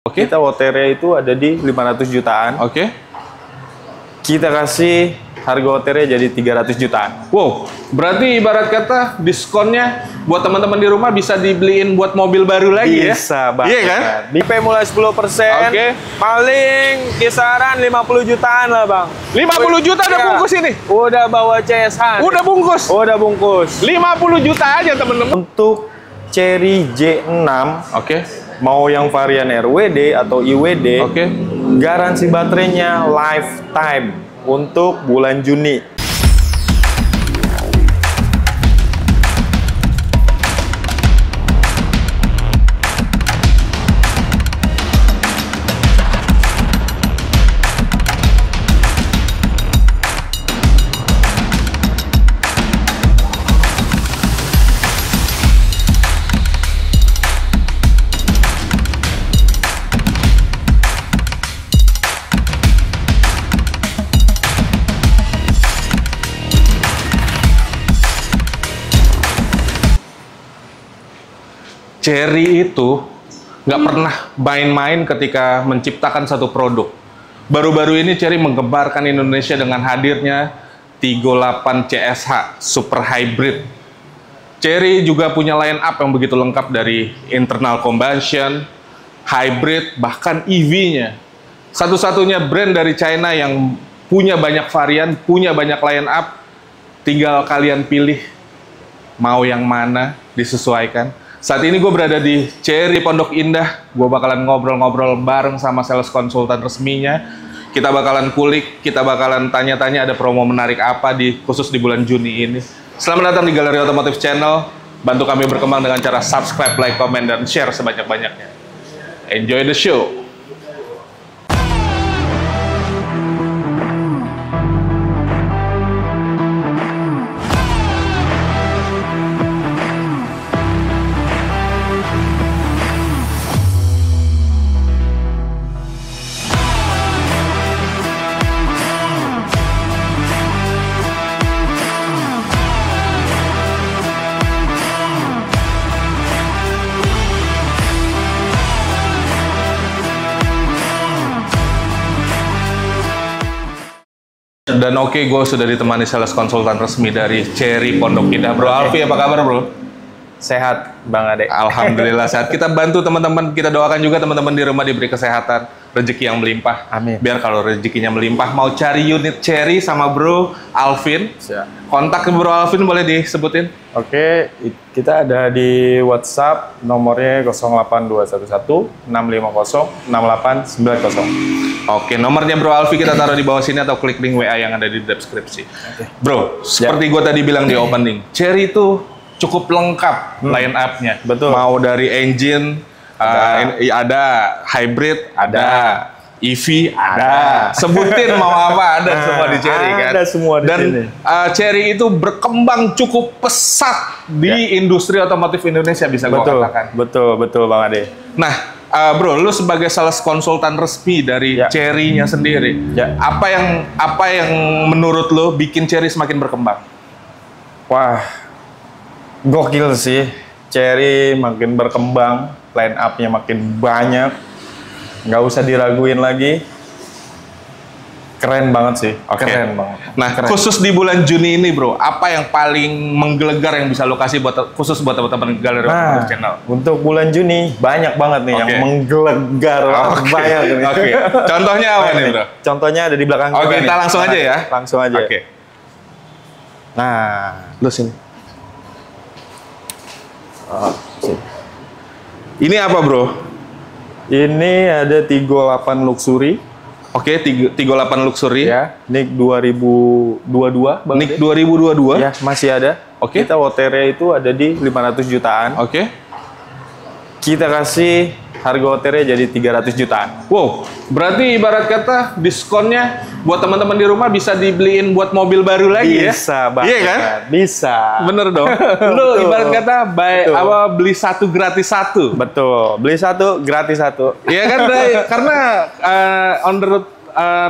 Oke. Kita OTR itu ada di 500 jutaan. Oke. Kita kasih harga OTR jadi 300 jutaan. Wow, berarti ibarat kata diskonnya buat teman-teman di rumah bisa dibeliin buat mobil baru lagi ya? Bisa banget. Iya kan? DP mulai 10%. Oke. Paling kisaran 50 jutaan lah, Bang. 50 juta udah Iya. bungkus ini? Udah bawa CSH. Udah bungkus? Udah bungkus. 50 juta aja teman-teman. Untuk Cherry J6, Oke. mau yang varian RWD atau IWD, Oke. garansi baterainya lifetime untuk bulan Juni. Cherry itu nggak pernah main-main ketika menciptakan satu produk. Baru-baru ini Cherry menggemparkan Indonesia dengan hadirnya Tiggo 8 CSH Super Hybrid. Cherry juga punya line up yang begitu lengkap dari internal combustion, hybrid, bahkan EV-nya. Satu-satunya brand dari China yang punya banyak varian, punya banyak line up. Tinggal kalian pilih mau yang mana, disesuaikan. Saat ini gue berada di Cherry Pondok Indah. Gue bakalan ngobrol-ngobrol bareng sama sales konsultan resminya. Kita bakalan kulik, kita bakalan tanya-tanya ada promo menarik apa khusus di bulan Juni ini. Selamat datang di Galeri Otomotif Channel. Bantu kami berkembang dengan cara subscribe, like, komen, dan share sebanyak-banyaknya. Enjoy the show! Dan oke, gue sudah ditemani sales konsultan resmi dari Cherry Pondok Indah. Bro Alfi, apa kabar bro? Sehat, Bang Ade. Alhamdulillah sehat. Kita bantu teman-teman, kita doakan juga teman-teman di rumah diberi kesehatan, rezeki yang melimpah. Amin. Biar kalau rezekinya melimpah, mau cari unit Cherry sama Bro Alvin, Siap. kontak ke Bro Alvin boleh disebutin? Oke, kita ada di WhatsApp, nomornya 08211 650 6890. Oke, nomornya Bro Alfi kita taruh di bawah sini atau klik link WA yang ada di deskripsi. Bro, seperti gue tadi bilang di opening, Cherry itu cukup lengkap line up-nya. Betul. Mau dari engine, ada hybrid, ada EV, ada. Sebutin mau apa, ada semua di Cherry kan? Ada semua di sini. Dan Cherry itu berkembang cukup pesat di industri otomotif Indonesia, bisa gue katakan. Betul, Bang Ade. Nah, Bro, lu sebagai sales konsultan resmi dari Cherry-nya sendiri, apa yang menurut lu bikin Cherry semakin berkembang? Wah, gokil sih. Cherry makin berkembang, line up-nya makin banyak. Nggak usah diraguin lagi. Keren banget sih. Oke. Keren banget. Nah, khusus di bulan Juni ini, Bro, apa yang paling menggelegar yang bisa lo kasih khusus buat teman-teman Galeri Otomotif Channel? Untuk bulan Juni banyak banget nih yang menggelegar. Banyak nih. Oke. Contohnya apa nih, Bro? Contohnya ada di belakang kita. Oke, kita langsung aja ya. Langsung aja. Oke. Nah, Lu sini. sini. Ini apa, Bro? Ini ada Tiggo 8 Luxury. Oke, Tiggo 8 Luxury. Ya, NIK 2022. Bang NIK Ade. 2022. Ya, masih ada. Oke. Kita OTR itu ada di 500 jutaan. Oke. Kita kasih harga OTR jadi 300 jutaan. Wow, berarti ibarat kata diskonnya buat teman-teman di rumah bisa dibeliin buat mobil baru lagi ya? Bisa banget. Iya kan? Bisa. Bener dong. Lu ibarat kata beli satu gratis satu. Betul. Beli satu gratis satu. Iya kan? Karena on the road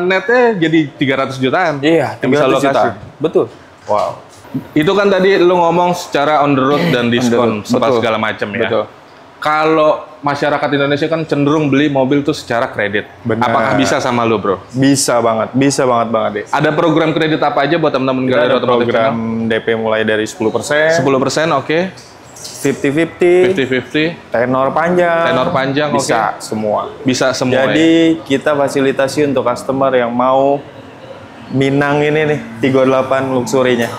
netnya jadi 300 jutaan. Iya, yang bisa lo 300 jutaan. kasih. Betul. Wow. Itu kan tadi lu ngomong secara on the road dan diskon Betul. segala macam ya. Betul. kalau masyarakat Indonesia kan cenderung beli mobil tuh secara kredit. Benar. Apakah bisa sama lo, bro? Bisa banget banget deh. Ada program kredit apa aja buat teman-teman Kita galeri ada otomotif program channel? DP mulai dari 10%, 10%, oke. 50-50, 50-50, tenor panjang, oke. bisa semua. Bisa semua ya? Jadi kita fasilitasi untuk customer yang mau Minang ini nih 38 Luxury-nya.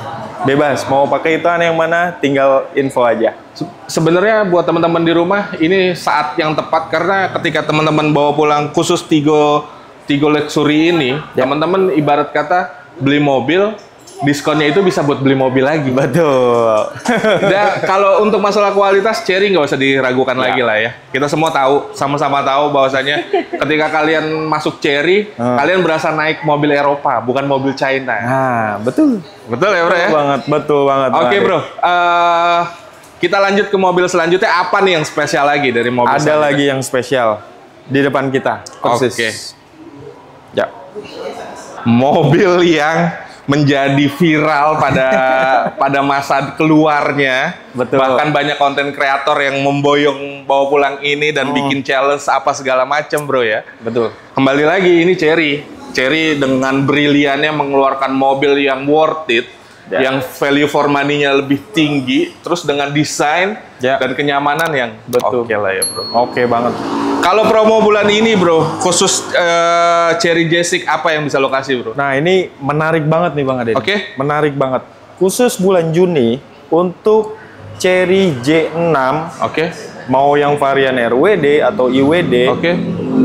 Bebas, mau pakai itu yang mana, tinggal info aja. Sebenarnya buat teman-teman di rumah ini saat yang tepat karena ketika teman-teman bawa pulang khusus Tigo Luxury ini, teman-teman ibarat kata beli mobil, diskonnya itu bisa buat beli mobil lagi. Betul. Dan kalau untuk masalah kualitas, Cherry nggak usah diragukan lagi lah ya. Kita semua tahu, sama-sama tahu bahwasanya ketika kalian masuk Cherry, kalian berasa naik mobil Eropa, bukan mobil China. Nah, betul. Betul ya, bro ya? Betul banget. Oke, bro. Kita lanjut ke mobil selanjutnya. Apa nih yang spesial lagi dari mobil Ada selanjutnya? lagi yang spesial di depan kita. Persis. Oke. Ya. Mobil yang menjadi viral pada masa keluarnya. Betul. Bahkan banyak konten kreator yang memboyong bawa pulang ini dan bikin challenge apa segala macam, bro ya. Betul. Kembali lagi ini Cherry dengan briliannya mengeluarkan mobil yang worth it, yang value for money-nya lebih tinggi, terus dengan desain dan kenyamanan yang oke lah ya, bro. Oke banget. Kalau promo bulan ini, bro, khusus Cherry J6 apa yang bisa lo kasih, bro? Nah, ini menarik banget nih Bang Ade. Oke. Menarik banget. Khusus bulan Juni untuk Cherry J6, mau yang varian RWD atau IWD,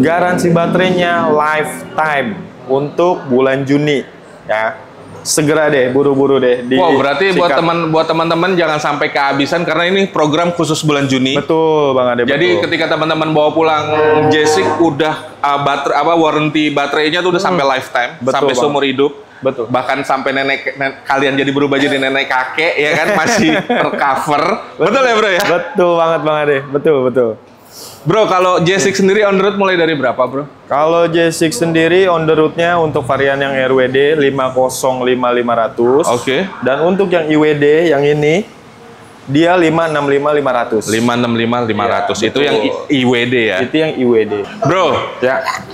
garansi baterainya lifetime untuk bulan Juni, ya. Segera deh, buru-buru deh. Wow, berarti buat teman-teman jangan sampai kehabisan karena ini program khusus bulan Juni. Betul, Bang Ade. Jadi ketika teman-teman bawa pulang J6 udah warranty baterainya tuh udah sampai lifetime, sampai seumur hidup. Betul. Bahkan sampai kalian jadi berubah jadi nenek kakek ya kan masih tercover. Betul ya, bro ya? Betul banget, Bang Ade. Betul. Bro, kalau J6 sendiri on the road mulai dari berapa, bro? Kalau J6 sendiri on the road-nya untuk varian yang RWD 505-500. Dan untuk yang IWD yang ini dia 565-500. 565-500. Itu yang IWD ya? Itu yang IWD. Bro,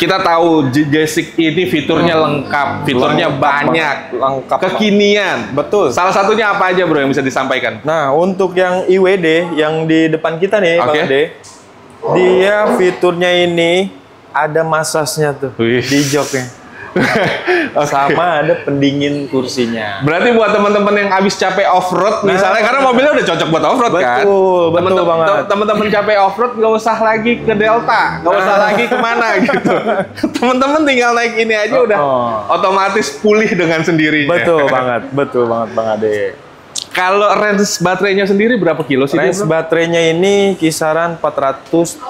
kita tahu J6 ini fiturnya lengkap, fiturnya banyak, lengkap, kekinian. Betul. Salah satunya apa aja, bro, yang bisa disampaikan? Nah, untuk yang IWD yang di depan kita nih, Bang Ade, dia fiturnya ini ada masasnya tuh di joknya. Sama ada pendingin kursinya. Berarti buat teman-teman yang habis capek off-road misalnya, karena mobilnya udah cocok buat off-road kan? Betul banget. Teman-teman capek off-road nggak usah lagi ke Delta, nggak usah lagi kemana gitu. Teman-teman tinggal naik ini aja udah otomatis pulih dengan sendirinya. Betul banget Bang Ade. Kalau range baterainya sendiri berapa kilo sih? Range baterainya ini kisaran 430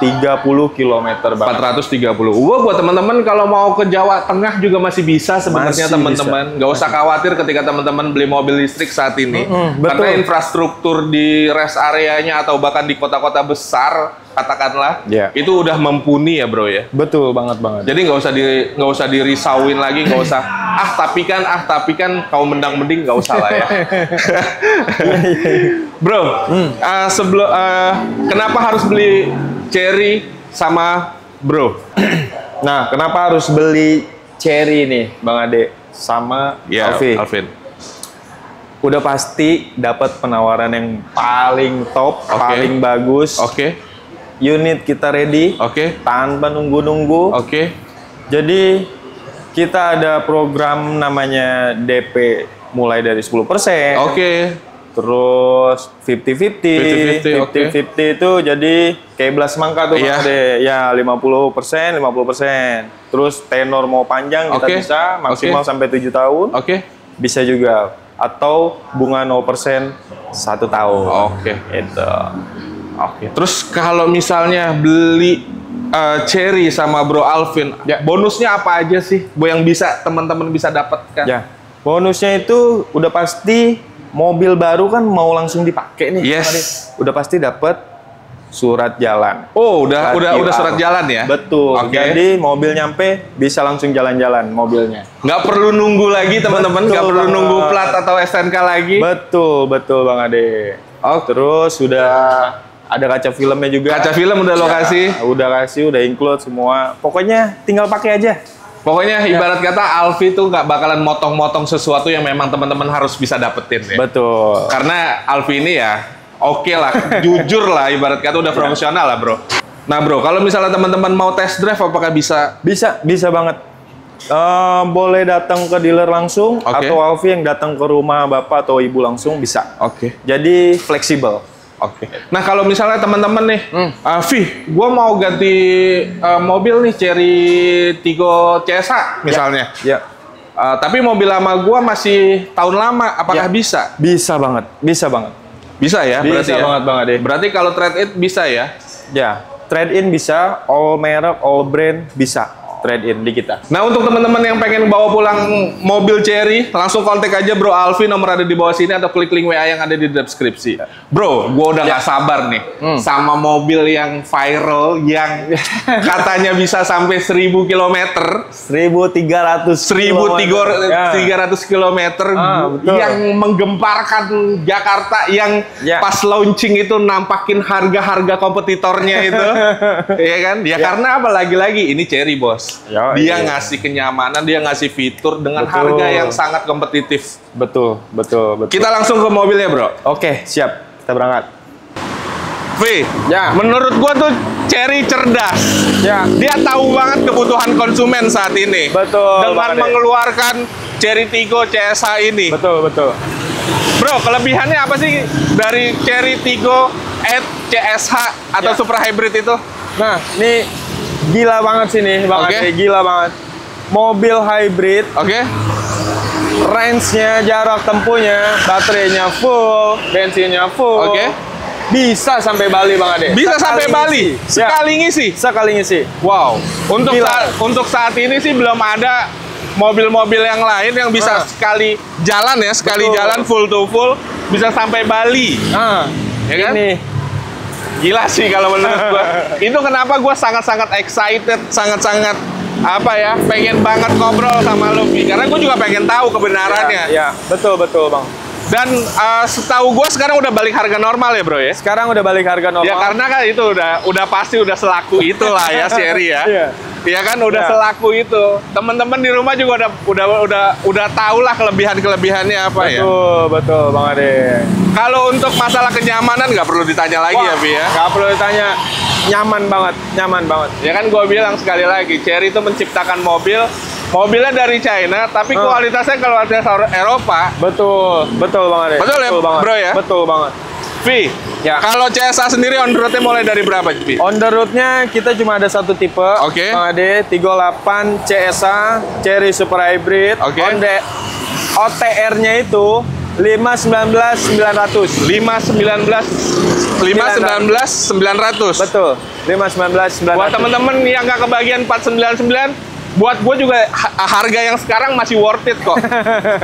km, Bang. 430. Buat teman-teman kalau mau ke Jawa Tengah juga masih bisa sebenarnya, teman-teman. Nggak usah khawatir ketika teman-teman beli mobil listrik saat ini. Karena infrastruktur di rest areanya atau bahkan di kota-kota besar katakanlah itu udah mumpuni ya, bro ya. Betul banget. Jadi nggak usah dirisauin lagi, nggak usah tapi kan kau mending nggak usah lah ya. Bro, sebelum kenapa harus beli Cherry sama bro? Nah, kenapa harus beli Cherry nih, Bang Ade sama Alvin? Udah pasti dapat penawaran yang paling top, paling bagus. Unit kita ready, tanpa nunggu-nunggu. Jadi kita ada program namanya DP mulai dari 10%. Terus 50-50 itu jadi kayak belas mangka tuh, ya 50%. Terus tenor mau panjang kita bisa maksimal sampai 7 tahun. Bisa juga, atau bunga 0% 1 tahun. Itu. Terus kalau misalnya beli Cherry sama Bro Alvin, bonusnya apa aja sih yang bisa teman-teman bisa dapatkan? Bonusnya itu udah pasti mobil baru kan mau langsung dipakai nih. Udah pasti dapat surat jalan. Udah surat jalan ya? Betul. Jadi mobil nyampe bisa langsung jalan-jalan mobilnya. Nggak perlu nunggu lagi, teman-teman. Nggak perlu nunggu plat atau STNK lagi. Betul Bang Ade. Terus sudah Ada kaca filmnya juga. Kaca film udah lo kasih? Udah kasih, udah include semua. Pokoknya tinggal pakai aja. Pokoknya ibarat kata Alfi tuh nggak bakalan motong-motong sesuatu yang memang teman-teman harus bisa dapetin ya. Betul. Karena Alfi ini ya oke lah, jujur lah ibarat kata udah profesional lah bro. Nah bro, kalau misalnya teman-teman mau test drive apakah bisa? Bisa banget. Boleh datang ke dealer langsung atau Alfi yang datang ke rumah bapak atau ibu langsung bisa. Jadi fleksibel. Nah kalau misalnya teman-teman nih, Vi, gue mau ganti mobil nih Cherry Tiggo CSA misalnya. Tapi mobil lama gue masih tahun lama, apakah bisa? Bisa banget. Bisa ya? Bisa banget deh. Berarti kalau trade-in bisa ya? Ya, trade-in bisa, all merek, all brand bisa. Trade-in di kita. Nah untuk teman-teman yang pengen bawa pulang mobil Cherry, langsung kontak aja Bro Alfi, nomor ada di bawah sini atau klik link WA yang ada di deskripsi. Bro, gue udah nggak sabar nih sama mobil yang viral yang katanya bisa sampai 1000 km, 1300 km yang menggemparkan Jakarta, yang pas launching itu nampakin harga-harga kompetitornya itu, ya kan? Ya karena apa lagi-lagi ini Cherry bos. Dia ngasih kenyamanan, dia ngasih fitur dengan harga yang sangat kompetitif. Betul. Kita langsung ke mobilnya, bro. Oke, siap. Kita berangkat. V, menurut gua tuh Cherry cerdas. Dia tahu banget kebutuhan konsumen saat ini. Dengan mengeluarkan Cherry Tiggo CSA ini. Betul. Bro, kelebihannya apa sih dari Cherry Tiggo CSH atau Super Hybrid itu? Nah, ini gila banget sih nih, Bang Ade. Gila banget. Mobil hybrid. Range-nya, jarak tempuhnya, baterainya full, bensinnya full. Bisa sampai Bali, Bang Ade. Bisa sampai Bali. Sekali ngisi. Wow. Untuk saat ini sih belum ada mobil-mobil yang lain yang bisa sekali jalan ya, jalan full to full bisa sampai Bali. Ya kan? Ini gila sih kalau menurut gua. Itu kenapa gua sangat-sangat excited, sangat-sangat pengen banget ngobrol sama lu, karena gua juga pengen tahu kebenarannya. Betul Bang. Dan setahu gua sekarang udah balik harga normal ya bro ya? Sekarang udah balik harga normal. Ya karena kan itu udah pasti udah selaku itulah ya Cherry ya. Iya kan udah selaku itu. Teman-teman di rumah juga udah tahu lah kelebihannya apa ya. Betul Bang Ade. Kalau untuk masalah kenyamanan nggak perlu ditanya lagi ya, Bi ya. Nggak perlu ditanya. Nyaman banget. Ya kan gue bilang sekali lagi, Cherry itu menciptakan mobilnya dari China, tapi kualitasnya kualitas Eropa. Betul Bang Ade. Betul ya, bro ya. Betul banget. Vi, kalau CSA sendiri on road-nya mulai dari berapa, Vi? On the road-nya kita cuma ada satu tipe, Bang Ade, Tiggo 8 CSA, Cherry Super Hybrid. OTR-nya itu 519.900. 519.900. Betul. 519.900. Buat temen-temen yang nggak kebagian 499, buat gue juga harga yang sekarang masih worth it kok.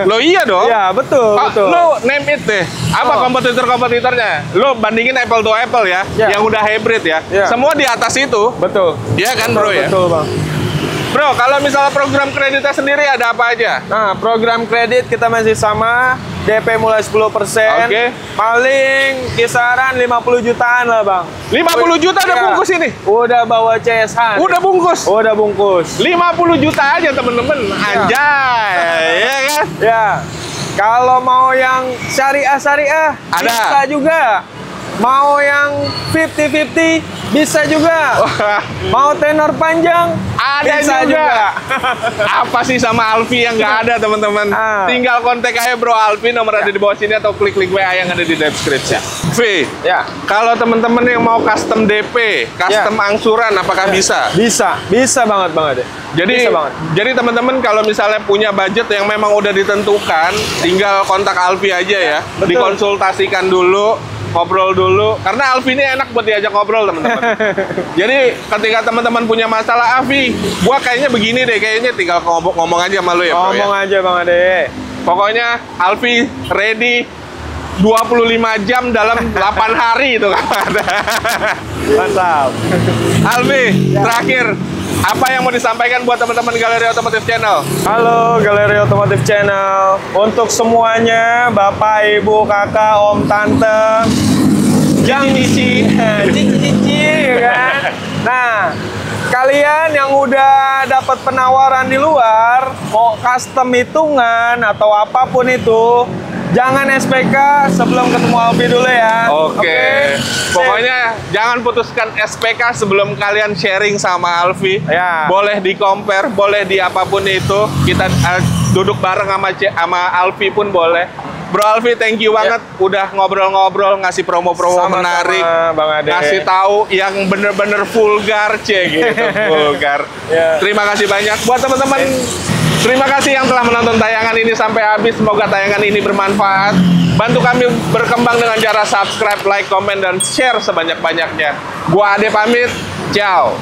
Lo iya dong? Iya, betul. Lo name it deh. Apa kompetitornya? Lo bandingin apple to apple ya, yang udah hybrid ya. Semua di atas itu. Betul. Iya kan bro ya? Betul Bang. Bro, kalau misalnya program kreditnya sendiri ada apa aja? Nah, program kredit kita masih sama, DP mulai 10%. Paling kisaran 50 jutaan lah, Bang. 50 juta udah bungkus ini? Udah bawa CSH. Udah bungkus? Udah bungkus. 50 juta aja, temen-temen. Anjay, ya kan? Ya. Kalau mau yang syariah, ada. Bisa juga. Mau yang 50-50 bisa juga. Mau tenor panjang ada juga. Apa sih sama Alfi yang nggak ada teman-teman? Tinggal kontak aja Bro Alfi, nomor ada di bawah sini atau klik link WA yang ada di deskripsi. V, kalau teman-teman yang mau custom DP, custom angsuran, apakah bisa? Bisa banget Bang Ade. Jadi teman-teman kalau misalnya punya budget yang memang udah ditentukan, tinggal kontak Alfi aja ya. Dikonsultasikan dulu. Ngobrol dulu, karena Alfi ini enak buat diajak ngobrol teman-teman. Jadi ketika teman-teman punya masalah, Alfi, gua kayaknya begini deh, kayaknya tinggal ngomong aja sama lu ya bro. Ngomong aja Bang Ade. Pokoknya Alfi ready 25 jam dalam 8 hari itu kan. Mantap. Alfi, terakhir apa yang mau disampaikan buat teman-teman Galeri Otomotif Channel? Halo Galeri Otomotif Channel. Untuk semuanya, Bapak, Ibu, Kakak, Om, Tante, cici, kan? Nah, kalian yang udah dapat penawaran di luar, mau custom hitungan atau apapun itu, jangan SPK sebelum ketemu Alfi dulu ya. Oke. Pokoknya jangan putuskan SPK sebelum kalian sharing sama Alfi. Ya. Boleh di compare, boleh di apapun itu. Kita duduk bareng sama Alfi pun boleh. Bro Alfi, thank you banget udah ngobrol-ngobrol, ngasih promo-promo menarik, Bang Ade. ngasih tahu yang bener-bener vulgar, gitu, vulgar. Terima kasih banyak buat teman-teman. Terima kasih yang telah menonton tayangan ini sampai habis. Semoga tayangan ini bermanfaat. Bantu kami berkembang dengan cara subscribe, like, komen, dan share sebanyak-banyaknya. Gua Ade pamit. Ciao.